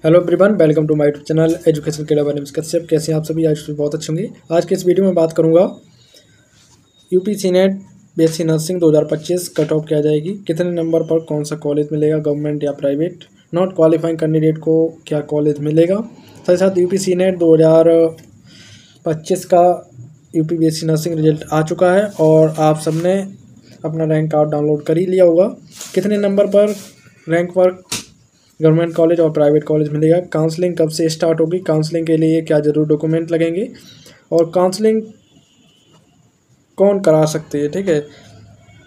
Hello everyone, welcome to my YouTube channel education के बारे में कश्यप। कैसे हैं आप सभी? आज बहुत अच्छे होंगे। आज के इस वीडियो में बात करूंगा UP senate BSc nursing 2025 cut off क्या जाएगी, कितने नंबर पर कौन सा कॉलेज मिलेगा, गवर्नमेंट या प्राइवेट, नॉट क्वालिफाइंग कैंडिडेट को क्या कॉलेज मिलेगा। साथ ही साथ यूपी सीनेट 2025 का यूपी बीएससी नर्सिंग रिजल्ट आ चुका है और आप सबने अपना रैंक कार्ड डाउनलोड कर ही लिया होगा। कितने नंबर पर रैंक पर गवर्नमेंट कॉलेज और प्राइवेट कॉलेज मिलेगा, काउंसलिंग कब से स्टार्ट होगी, काउंसलिंग के लिए क्या जरूर डॉक्यूमेंट लगेंगे और काउंसलिंग कौन करा सकते हैं, ठीक है,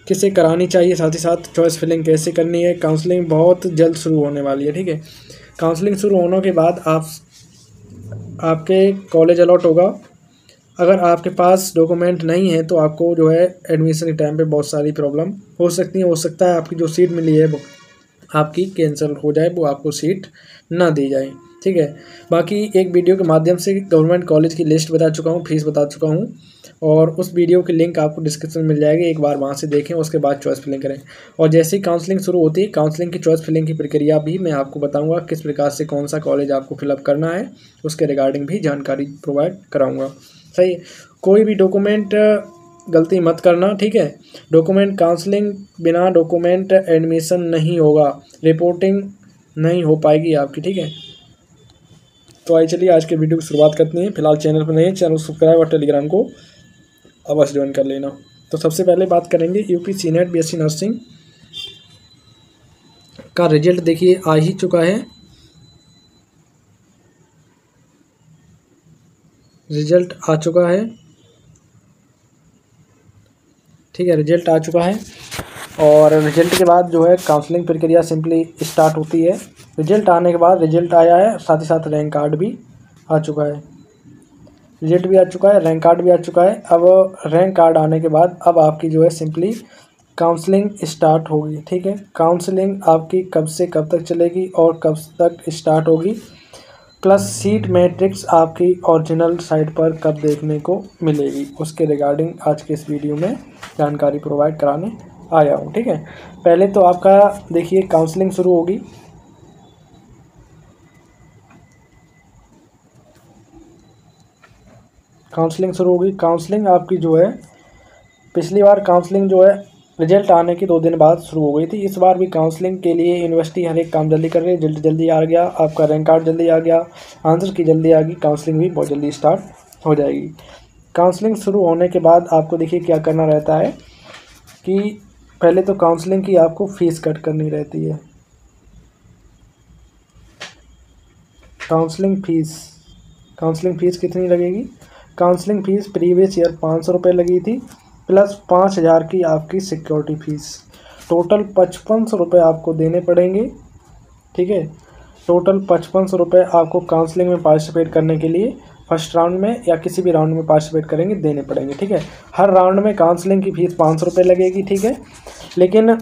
किसे करानी चाहिए, साथ ही साथ चॉइस फिलिंग कैसे करनी है। काउंसलिंग बहुत जल्द शुरू होने वाली है, ठीक है। काउंसलिंग शुरू होने के बाद आपके कॉलेज अलॉट होगा। अगर आपके पास डॉक्यूमेंट नहीं है तो आपको जो है एडमिशन के टाइम पे बहुत सारी प्रॉब्लम हो सकती है। हो सकता है आपकी जो सीट मिली है वो आपकी कैंसिल हो जाए, वो आपको सीट ना दी जाए, ठीक है। बाकी एक वीडियो के माध्यम से गवर्नमेंट कॉलेज की लिस्ट बता चुका हूँ, फीस बता चुका हूँ और उस वीडियो की लिंक आपको डिस्क्रिप्शन में मिल जाएगी। एक बार वहाँ से देखें, उसके बाद चॉइस फिलिंग करें। और जैसे ही काउंसलिंग शुरू होती है, काउंसलिंग की चॉइस फिलिंग की प्रक्रिया भी मैं आपको बताऊँगा, किस प्रकार से कौन सा कॉलेज आपको फिलअप करना है, उसके रिगार्डिंग भी जानकारी प्रोवाइड कराऊँगा। सही है। कोई भी डॉक्यूमेंट गलती मत करना, ठीक है। डॉक्यूमेंट काउंसलिंग बिना डॉक्यूमेंट एडमिशन नहीं होगा, रिपोर्टिंग नहीं हो पाएगी आपकी, ठीक है। तो आइए चलिए आज के वीडियो की शुरुआत करते हैं। फिलहाल चैनल पर नहीं है, चैनल सब्सक्राइब और टेलीग्राम को अवश्य ज्वाइन कर लेना। तो सबसे पहले बात करेंगे यूपी सीनेट बीएससी नर्सिंग का रिजल्ट। देखिए आ ही चुका है, रिजल्ट आ चुका है, ठीक है। रिजल्ट आ चुका है और रिजल्ट के बाद जो है काउंसलिंग प्रक्रिया सिंपली स्टार्ट होती है। रिजल्ट आने के बाद, रिजल्ट आया है, साथ ही साथ रैंक कार्ड भी आ चुका है। रिजल्ट भी आ चुका है, रैंक कार्ड भी आ चुका है। अब रैंक कार्ड आने के बाद अब आपकी जो है सिंपली काउंसलिंग स्टार्ट होगी, ठीक है। काउंसलिंग आपकी कब से कब तक चलेगी और कब तक स्टार्ट होगी, प्लस सीट मैट्रिक्स आपकी ओरिजिनल साइट पर कब देखने को मिलेगी, उसके रिगार्डिंग आज के इस वीडियो में जानकारी प्रोवाइड कराने आया हूँ, ठीक है। पहले तो आपका देखिए काउंसलिंग शुरू होगी। काउंसलिंग आपकी जो है पिछली बार काउंसलिंग जो है रिजल्ट आने की 2 दिन बाद शुरू हो गई थी। इस बार भी काउंसलिंग के लिए यूनिवर्सिटी हर एक काम जल्दी कर रही है। जल्दी आ गया, आपका रैंक कार्ड जल्दी आ गया, आंसर की जल्दी आ गई, काउंसलिंग भी बहुत जल्दी स्टार्ट हो जाएगी। काउंसलिंग शुरू होने के बाद आपको देखिए क्या करना रहता है कि पहले तो काउंसलिंग की आपको फ़ीस कट करनी रहती है। काउंसलिंग फ़ीस कितनी लगेगी? काउंसलिंग फ़ीस प्रीवियस ईयर 500 रुपये लगी थी, प्लस 5000 की आपकी सिक्योरिटी फ़ीस, टोटल 5500 रुपये आपको देने पड़ेंगे, ठीक है। टोटल 5500 रुपये आपको काउंसलिंग में पार्टिसिपेट करने के लिए फर्स्ट राउंड में या किसी भी राउंड में पार्टिसिपेट करेंगे देने पड़ेंगे, ठीक है। हर राउंड में काउंसलिंग की फ़ीस 500 रुपये लगेगी, ठीक है, लेकिन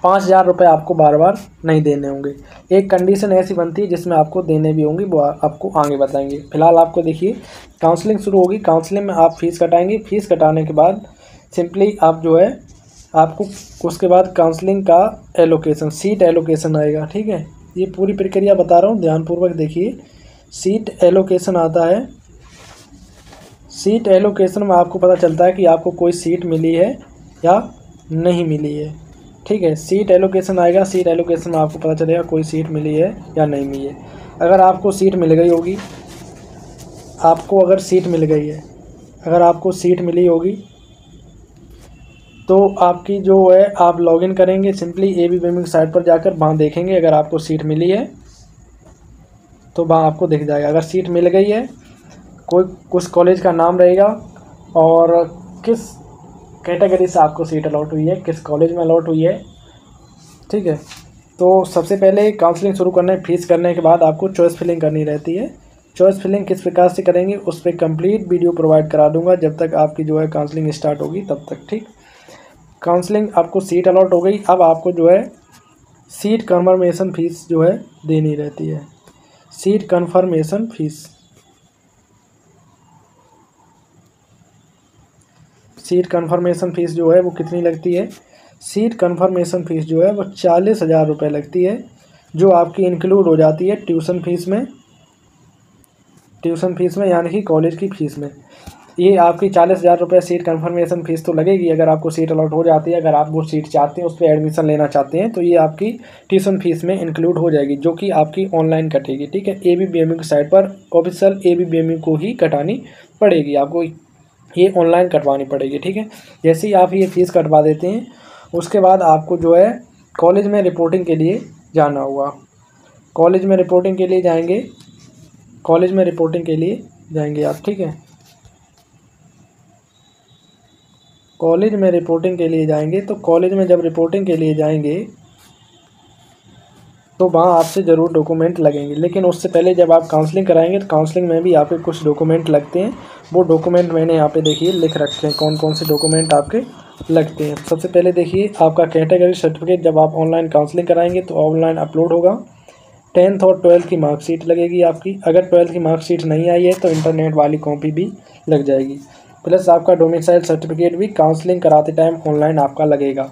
5000 रुपये आपको बार बार नहीं देने होंगे। एक कंडीशन ऐसी बनती है जिसमें आपको देने भी होंगी, वो आपको आगे बताएंगे। फिलहाल आपको देखिए काउंसलिंग शुरू होगी, काउंसलिंग में आप फ़ीस कटाएंगे। फ़ीस कटाने के बाद सिंपली आप जो है आपको उसके बाद काउंसलिंग का एलोकेशन, सीट एलोकेशन आएगा, ठीक है। ये पूरी प्रक्रिया बता रहा हूँ, ध्यानपूर्वक देखिए। सीट एलोकेशन आता है, सीट एलोकेशन में आपको पता चलता है कि आपको कोई सीट मिली है या नहीं मिली है, ठीक है। सीट एलोकेशन आएगा, सीट एलोकेशन में आपको पता चलेगा कोई सीट मिली है या नहीं मिली है। अगर आपको सीट मिल गई होगी, अगर सीट मिली होगी तो आपकी जो है आप लॉगिन करेंगे सिंपली ABBM की साइट पर जाकर, वहाँ देखेंगे अगर आपको सीट मिली है तो वहाँ आपको दिख जाएगा। अगर सीट मिल गई है, कुछ कॉलेज का नाम रहेगा और किस कैटेगरी से आपको सीट अलॉट हुई है, किस कॉलेज में अलॉट हुई है, ठीक है। तो सबसे पहले काउंसलिंग शुरू करने, फीस करने के बाद आपको चॉइस फिलिंग करनी रहती है। चॉइस फिलिंग किस प्रकार से करेंगे उस पर कंप्लीट वीडियो प्रोवाइड करा दूंगा जब तक आपकी जो है काउंसलिंग स्टार्ट होगी तब तक, ठीक। काउंसलिंग आपको सीट अलॉट हो गई, अब आपको जो है सीट कन्फर्मेशन फ़ीस जो है देनी रहती है। सीट कन्फर्मेशन फ़ीस जो है वो कितनी लगती है? सीट कन्फर्मेशन फ़ीस जो है वो 40,000 रुपये लगती है, जो आपकी इंक्लूड हो जाती है ट्यूशन फीस में यानी कि कॉलेज की फ़ीस में। ये आपकी 40,000 रुपये सीट कंफर्मेशन फ़ीस तो लगेगी अगर आपको सीट अलॉट हो जाती है। अगर आप वो सीट चाहते हैं, उस पर एडमिशन लेना चाहते हैं, तो ये आपकी ट्यूशन फीस में इंक्लूड हो जाएगी, जो कि आपकी ऑनलाइन कटेगी। ठीक है, ABBMU की साइट पर ऑफिशियल ABBMU को ही कटानी पड़ेगी, आपको ये ऑनलाइन कटवानी पड़ेगी। ठीक है, जैसे ही आप ये फ़ीस कटवा देते हैं, उसके बाद आपको जो है कॉलेज में रिपोर्टिंग के लिए जाना होगा। कॉलेज में रिपोर्टिंग के लिए जाएंगे आप। ठीक है, कॉलेज में रिपोर्टिंग के लिए जाएंगे, तो कॉलेज में जब रिपोर्टिंग के लिए जाएंगे तो वहाँ आपसे ज़रूर डॉक्यूमेंट लगेंगे। लेकिन उससे पहले जब आप काउंसलिंग कराएंगे तो काउंसलिंग में भी आपके कुछ डॉक्यूमेंट लगते हैं। वो डॉक्यूमेंट मैंने यहाँ पे देखिए लिख रखे हैं, कौन कौन से डॉक्यूमेंट आपके लगते हैं। सबसे पहले देखिए, आपका कैटेगरी सर्टिफिकेट जब आप ऑनलाइन काउंसलिंग कराएंगे तो ऑनलाइन अपलोड होगा। 10th और 12th की मार्कशीट लगेगी आपकी। अगर 12th की मार्कशीट नहीं आई है तो इंटरनेट वाली कॉपी भी लग जाएगी। प्लस आपका डोमिसाइल सर्टिफिकेट भी काउंसलिंग कराते टाइम ऑनलाइन आपका लगेगा।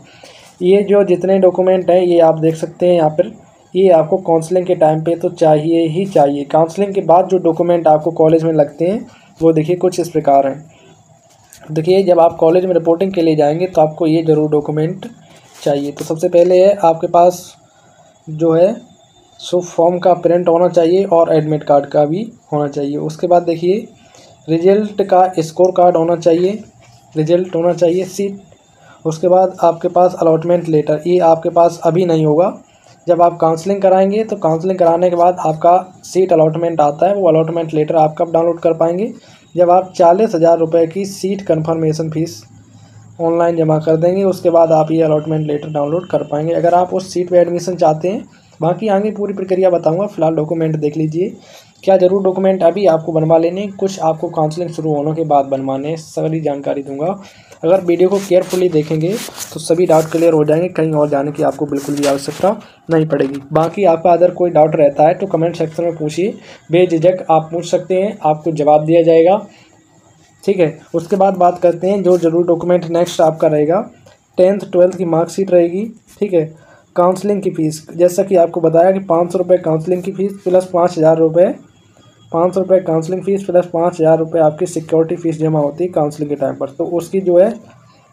ये जो जितने डॉक्यूमेंट हैं ये आप देख सकते हैं यहाँ पर, ये आपको काउंसलिंग के टाइम पे तो चाहिए ही चाहिए। काउंसलिंग के बाद जो डॉक्यूमेंट आपको कॉलेज में लगते हैं वो देखिए कुछ इस प्रकार हैं। देखिए, जब आप कॉलेज में रिपोर्टिंग के लिए जाएंगे तो आपको ये ज़रूर डॉक्यूमेंट चाहिए। तो सबसे पहले है आपके पास जो है सो फॉर्म का प्रिंट होना चाहिए और एडमिट कार्ड का भी होना चाहिए। उसके बाद देखिए, रिजल्ट का स्कोर कार्ड होना चाहिए, सीट। उसके बाद आपके पास अलॉटमेंट लेटर, ये आपके पास अभी नहीं होगा। जब आप काउंसलिंग कराएंगे तो काउंसलिंग कराने के बाद आपका सीट अलॉटमेंट आता है, वो अलॉटमेंट लेटर आप कब डाउनलोड कर पाएंगे, जब आप 40,000 रुपये की सीट कन्फर्मेशन फ़ीस ऑनलाइन जमा कर देंगे। उसके बाद आप ये अलॉटमेंट लेटर डाउनलोड कर पाएंगे, अगर आप उस सीट पे एडमिशन चाहते हैं। बाकी आगे पूरी प्रक्रिया बताऊंगा, फिलहाल डॉक्यूमेंट देख लीजिए। क्या ज़रूर डॉक्यूमेंट अभी आपको बनवा लेने, कुछ आपको काउंसलिंग शुरू होने के बाद बनवाने, सारी जानकारी दूंगा। अगर वीडियो को केयरफुली देखेंगे तो सभी डाउट क्लियर हो जाएंगे, कहीं और जाने की आपको बिल्कुल भी आवश्यकता नहीं पड़ेगी। बाकी आपका अगर कोई डाउट रहता है तो कमेंट सेक्शन में पूछिए, बेझिझक आप पूछ सकते हैं, आपको जवाब दिया जाएगा। ठीक है, उसके बाद बात करते हैं जो ज़रूर डॉक्यूमेंट नेक्स्ट आपका रहेगा। 10th 12th की मार्कशीट रहेगी। ठीक है, काउंसलिंग की फ़ीस जैसा कि आपको बताया कि 500 रुपये काउंसलिंग की फ़ीस प्लस 5,000 रुपये, 500 रुपये काउंसलिंग फ़ीस प्लस 5,000 रुपये आपकी सिक्योरिटी फ़ीस जमा होती है काउंसलिंग के टाइम पर। तो उसकी जो है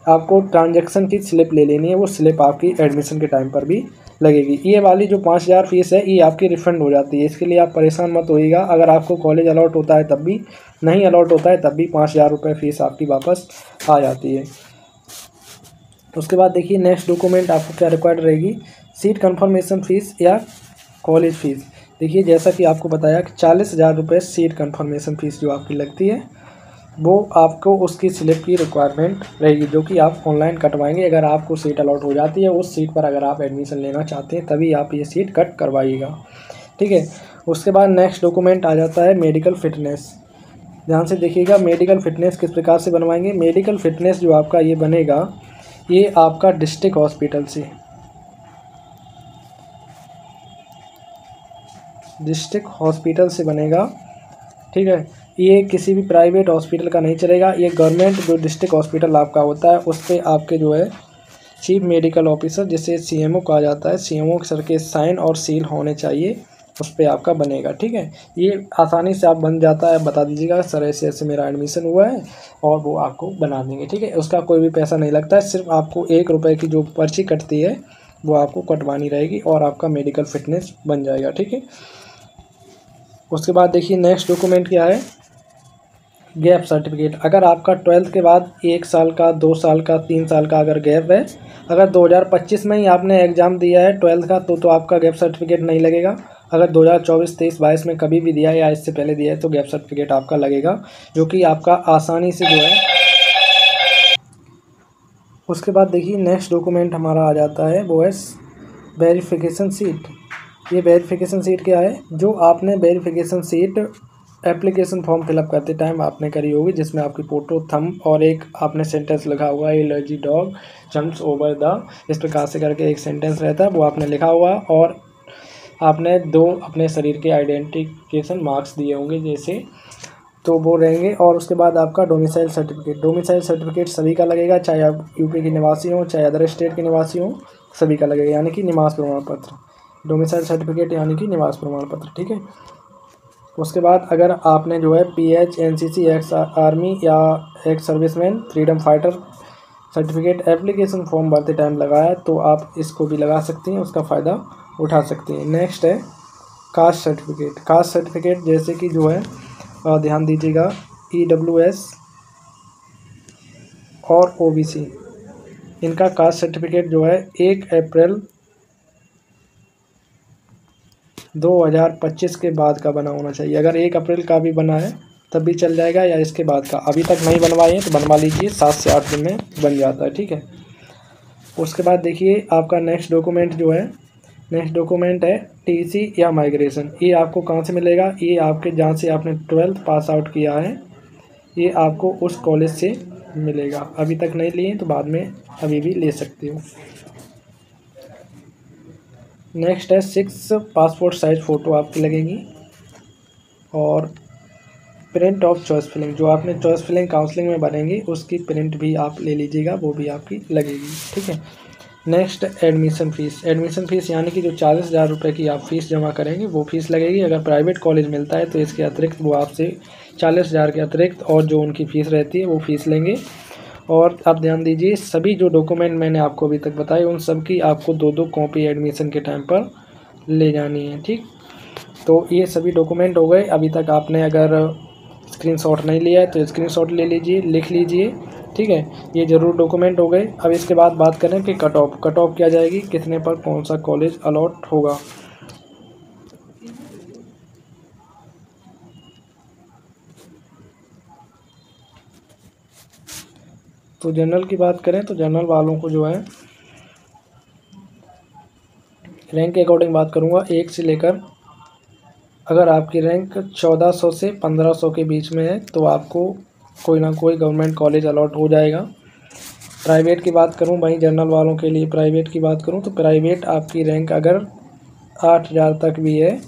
आपको ट्रांजैक्शन की स्लिप ले लेनी है, वो स्लिप आपकी एडमिशन के टाइम पर भी लगेगी। ये वाली जो 5,000 फ़ीस है ये आपकी रिफ़ंड हो जाती है, इसके लिए आप परेशान मत होइएगा। अगर आपको कॉलेज अलॉट होता है तब भी, नहीं अलॉट होता है तब भी 5,000 रुपये फ़ीस आपकी वापस आ जाती है। उसके बाद देखिए, नेक्स्ट डॉक्यूमेंट आपको क्या रिक्वायर्ड रहेगी, सीट कन्फर्मेशन फ़ीस या कॉलेज फ़ीस। देखिए, जैसा कि आपको बताया कि 40,000 रुपये सीट कन्फर्मेशन फ़ीस जो आपकी लगती है, वो आपको उसकी स्लिप की रिक्वायरमेंट रहेगी, जो कि आप ऑनलाइन कटवाएंगे। अगर आपको सीट अलॉट हो जाती है, उस सीट पर अगर आप एडमिशन लेना चाहते हैं तभी आप ये सीट कट करवाइएगा। ठीक है, उसके बाद नेक्स्ट डॉक्यूमेंट आ जाता है मेडिकल फिटनेस। ध्यान से देखिएगा, मेडिकल फिटनेस किस प्रकार से बनवाएंगे। मेडिकल फिटनेस जो आपका ये बनेगा, ये आपका डिस्ट्रिक्ट हॉस्पिटल से बनेगा। ठीक है, ये किसी भी प्राइवेट हॉस्पिटल का नहीं चलेगा, ये गवर्नमेंट जो डिस्ट्रिक्ट हॉस्पिटल आपका होता है उस पर आपके जो है चीफ मेडिकल ऑफिसर, जिसे CMO कहा जाता है, CMO सर के साइन और सील होने चाहिए, उस पर आपका बनेगा। ठीक है, ये आसानी से आप बन जाता है, बता दीजिएगा सर ऐसे ऐसे मेरा एडमिशन हुआ है, और वो आपको बना देंगे। ठीक है, उसका कोई भी पैसा नहीं लगता है, सिर्फ आपको 1 रुपये की जो पर्ची कटती है वो आपको कटवानी रहेगी और आपका मेडिकल फिटनेस बन जाएगा। ठीक है, उसके बाद देखिए नेक्स्ट डॉक्यूमेंट क्या है, गैप सर्टिफिकेट। अगर आपका 12th के बाद 1 साल का, 2 साल का, 3 साल का अगर गैप है, अगर 2025 में ही आपने एग्ज़ाम दिया है 12th का तो आपका गैप सर्टिफिकेट नहीं लगेगा। अगर 2024, 23, 22 में कभी भी दिया है या इससे पहले दिया है तो गैप सर्टिफिकेट आपका लगेगा, जो कि आपका आसानी से जो है। उसके बाद देखिए नेक्स्ट डॉक्यूमेंट हमारा आ जाता है, वो है वेरिफिकेशन सीट। ये वेरिफिकेशन सीट क्या है, जो आपने verification seat application form fill up करते टाइम आपने करी होगी, जिसमें आपकी फ़ोटो, थंब और एक आपने सेंटेंस लिखा हुआ, allergy dog jumps over the, इस प्रकार से करके एक सेंटेंस रहता है, वो आपने लिखा हुआ, और आपने 2 अपने शरीर के आइडेंटिफिकेशन मार्क्स दिए होंगे जैसे, तो वो रहेंगे। और उसके बाद आपका डोमिसाइल सर्टिफिकेट सभी का लगेगा, चाहे आप यूपी के निवासी हों, चाहे अदर स्टेट के निवासी हों, सभी का लगेगा, यानी कि निवास प्रमाण पत्र। डोमिसाइल सर्टिफिकेट यानी कि निवास प्रमाण पत्र, ठीक है। उसके बाद अगर आपने जो है PH NCC एक्स आर्मी या ex serviceman freedom fighter certificate application form भरते टाइम लगाया तो आप इसको भी लगा सकती हैं, उसका फ़ायदा उठा सकती हैं। नेक्स्ट है कास्ट सर्टिफिकेट। कास्ट सर्टिफिकेट जैसे कि जो है ध्यान दीजिएगा EWS और OBC, इनका कास्ट सर्टिफिकेट जो है 1 अप्रैल 2025 के बाद का बना होना चाहिए। अगर 1 अप्रैल का भी बना है तब भी चल जाएगा, या इसके बाद का अभी तक नहीं बनवाए हैं तो बनवा लीजिए, 7 से 8 दिन में बन जाता है, ठीक है। उसके बाद देखिए आपका नेक्स्ट डॉक्यूमेंट जो है, नेक्स्ट डॉक्यूमेंट है TC या माइग्रेशन। ये आपको कहाँ से मिलेगा? ये आपके जहाँ से आपने 12th पास आउट किया है ये आपको उस कॉलेज से मिलेगा। अभी तक नहीं लिए तो बाद में अभी भी ले सकते हो। नेक्स्ट है 6 पासपोर्ट साइज फ़ोटो आपकी लगेगी, और प्रिंट ऑफ चॉइस फिलिंग, जो आपने चॉइस फिलिंग काउंसलिंग में बनेंगी उसकी प्रिंट भी आप ले लीजिएगा, वो भी आपकी लगेगी, ठीक है। Next admission fees. Admission fees यानी कि जो 40,000 रुपये की आप फ़ीस जमा करेंगे वो फ़ीस लगेगी। अगर प्राइवेट कॉलेज मिलता है तो इसके अतिरिक्त वो आपसे 40,000 के अतिरिक्त और जो उनकी फ़ीस रहती है वो फ़ीस लेंगे। और आप ध्यान दीजिए सभी जो डॉक्यूमेंट मैंने आपको अभी तक बताए उन सब की आपको 2-2 कॉपी एडमिशन के टाइम पर ले जानी है, ठीक। तो ये सभी डॉक्यूमेंट हो गए। अभी तक आपने अगर स्क्रीनशॉट नहीं लिया है तो स्क्रीनशॉट ले लीजिए, लिख लीजिए, ठीक है। ये ज़रूर डॉक्यूमेंट हो गए। अब इसके बाद बात करें कि कट ऑफ क्या जाएगी, कितने पर कौन सा कॉलेज अलॉट होगा। तो जनरल की बात करें तो जनरल वालों को जो है रैंक के अकॉर्डिंग बात करूँगा, 1 से लेकर, अगर आपकी रैंक 1400 से 1500 के बीच में है तो आपको कोई ना कोई गवर्नमेंट कॉलेज अलॉट हो जाएगा। प्राइवेट की बात करूं, वहीं जनरल वालों के लिए प्राइवेट की बात करूं तो प्राइवेट आपकी रैंक अगर 8,000 तक भी है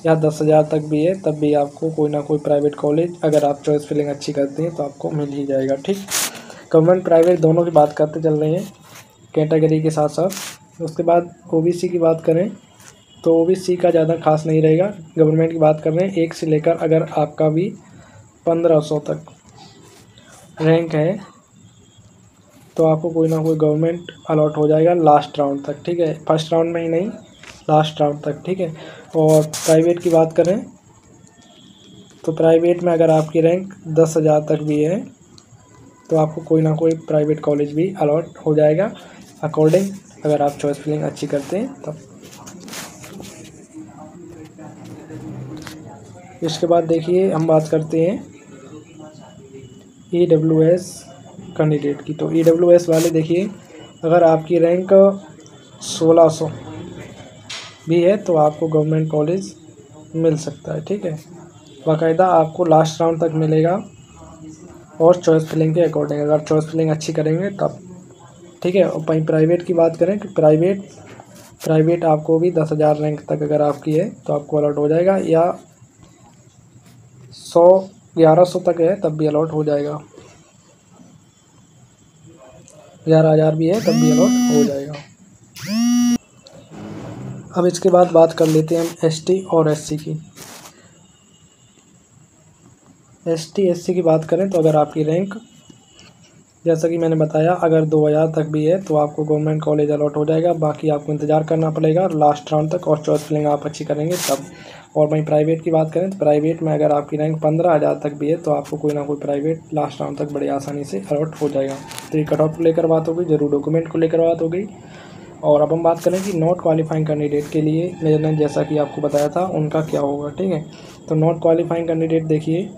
या 10,000 तक भी है तब भी आपको कोई ना कोई प्राइवेट कॉलेज, अगर आप चॉइस फिलिंग अच्छी करते हैं तो आपको मिल ही जाएगा, ठीक। गवर्नमेंट प्राइवेट दोनों की बात करते चल रहे हैं कैटेगरी के साथ साथ। उसके बाद OBC की बात करें तो OBC का ज़्यादा खास नहीं रहेगा। गवर्नमेंट की बात कर रहे हैं 1 से लेकर अगर आपका भी 1500 तक रैंक है तो आपको कोई ना कोई गवर्नमेंट अलॉट हो जाएगा लास्ट राउंड तक, ठीक है। फर्स्ट राउंड में ही नहीं, लास्ट राउंड तक, ठीक है। और प्राइवेट की बात करें तो प्राइवेट में अगर आपकी रैंक 10,000 तक भी है तो आपको कोई ना कोई प्राइवेट कॉलेज भी अलॉट हो जाएगा अकॉर्डिंग, अगर आप चॉइस फिलिंग अच्छी करते हैं तब। इसके बाद देखिए हम बात करते हैं EWS कैंडिडेट की। तो EWS वाले देखिए अगर आपकी रैंक 1600 भी है तो आपको गवर्नमेंट कॉलेज मिल सकता है, ठीक है। बाकायदा आपको लास्ट राउंड तक मिलेगा और चॉइस फिलिंग के अकॉर्डिंग, अगर चॉइस फिलिंग अच्छी करेंगे तब, ठीक है। और वहीं प्राइवेट की बात करें कि प्राइवेट आपको भी 10,000 रैंक तक अगर आपकी है तो आपको अलॉट हो जाएगा, या 1100 तक है तब भी अलॉट हो जाएगा, 11,000 भी है तब भी अलॉट हो जाएगा। अब इसके बाद बात कर लेते हैं हम ST और SC की। ST SC की बात करें तो अगर आपकी रैंक जैसा कि मैंने बताया अगर 2,000 तक भी है तो आपको गवर्नमेंट कॉलेज अलॉट हो जाएगा, बाकी आपको इंतज़ार करना पड़ेगा लास्ट राउंड तक, और चॉइस फिलिंग आप अच्छी करेंगे तब। और वहीं प्राइवेट की बात करें तो प्राइवेट में अगर आपकी रैंक 15,000 तक भी है तो आपको कोई ना कोई प्राइवेट लास्ट राउंड तक बड़ी आसानी से अलॉट हो जाएगा। तो ये कट ऑफ को लेकर बात हो गई, जरूर डॉक्यूमेंट को लेकर बात हो गई। और अब हम बात करें कि नॉट क्वालिफाइंग कैंडिडेट के लिए मैंने जैसा कि आपको बताया था उनका क्या होगा, ठीक है। तो नॉट क्वालिफाइंग कैंडिडेट देखिए,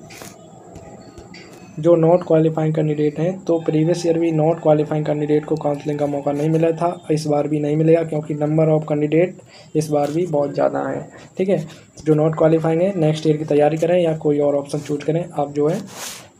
जो नॉट क्वालिफाइंग कैंडिडेट हैं तो प्रीवियस ईयर भी नॉट क्वालिफाइंग कैंडिडेट को काउंसलिंग का मौका नहीं मिला था, इस बार भी नहीं मिलेगा क्योंकि नंबर ऑफ़ कैंडिडेट इस बार भी बहुत ज़्यादा है, ठीक है। जो नॉट क्वालिफाइंग है नेक्स्ट ईयर की तैयारी करें या कोई और ऑप्शन चूज करें, आप जो है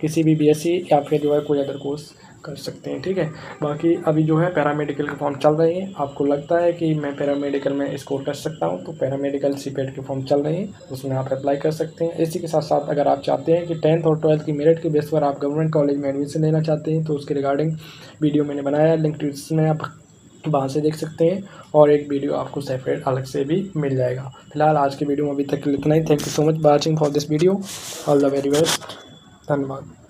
किसी भी BSc या फिर जो है कोई अदर कोर्स कर सकते हैं, ठीक है। बाकी अभी जो है पैरामेडिकल के फॉर्म चल रहे हैं, आपको लगता है कि मैं पैरामेडिकल में स्कोर कर सकता हूं तो पैरामेडिकल CPET के फॉर्म चल रहे हैं, उसमें आप अप्लाई कर सकते हैं। इसी के साथ साथ अगर आप चाहते हैं कि 10th और 12th की मेरिट के बेस पर आप गवर्नमेंट कॉलेज में एडमिशन लेना चाहते हैं तो उसके रिगार्डिंग वीडियो मैंने बनाया है, लिंक डिस्क्रिप्शन में आप वहाँ से देख सकते हैं, और एक वीडियो आपको सेपरेट अलग से भी मिल जाएगा। फिलहाल आज के वीडियो में अभी तक इतना ही। Thank you so much watching for this video. All the very best. धन्यवाद।